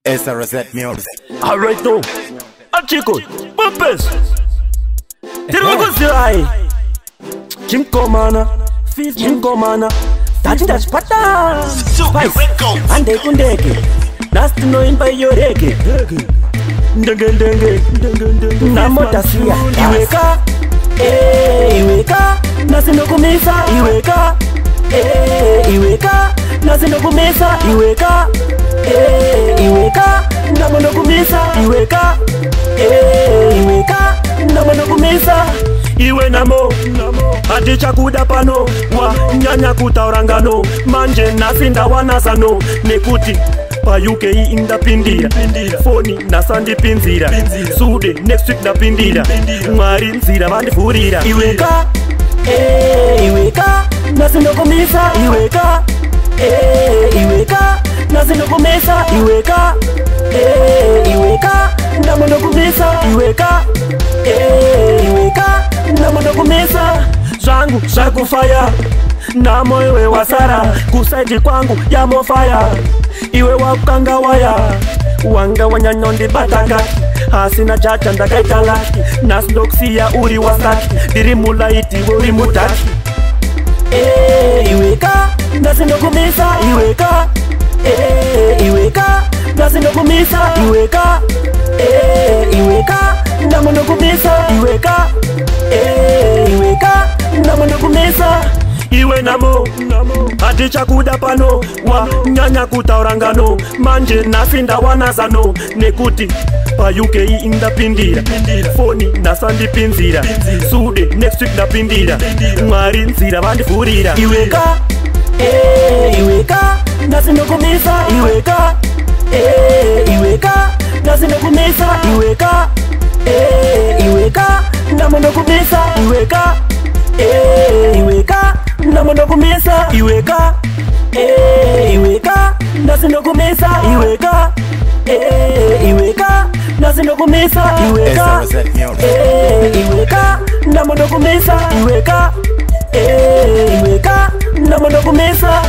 SRZ Music. Alright now, Achiko, Puppets, Tirogozai, Chimkomana, Chimkomana, Tachi Pata, Spice, and they kundeke, that's to know in by your reke. Namotasia, Iweka, Iweka, Nasino Kumisa, Iweka, Iweka, Nasino Kumisa, Iweka, Iweka, Namono Kumisa, Iweka, Iweka, Namono Kumisa, Iwe namo, Adicha kuda pano, wa nyanya kutaurangano, manje nasinda wanazano, nekuti. Pa UK inda pindira, Foni nasandi pinzira, Sude next week na pindira, Mwari nzira bandi furira. Iweka, Iweka, nasino kumisa, Iweka, Iweka, nasino kumisa, Iweka, Iweka, namono kumisa, Iweka, Iweka, namono kumisa. Zangu shaku fire, na moyo wasara, kusaidi kwangu ya mo fire. Iwe wakanga waya, wanga wanyanyondi batangaki, hasina chacha ndakaitalaki, nasndoksiya uri wasaki, dirimula iti uri mutaki. Iweka, nasindokumisa, Iweka, Iweka, nasindokumisa, Iweka, Iweka, namonokumisa, Iweka, Iweka, namonokumisa. Iwe namo, Adicha kuda pano, wa nyanya kutaurangano, manje nasinda wanazano, nekuti. Pa UK inda pindira, Foni nasandi pinzira, Sude next week na pindira, Mwari nzira bandi furira. Iweka, Iweka, nasino kumisa, Iweka, Iweka, nasino kumisa, Iweka, Iweka, namono kumisa, Iweka, Iweka, namono kumisa, Iweka, Iweka, nasino kumisa, Iweka, Iweka, nasino kumisa, Iweka, Iweka, namono kumisa, Iweka, Iweka, namono kumisa.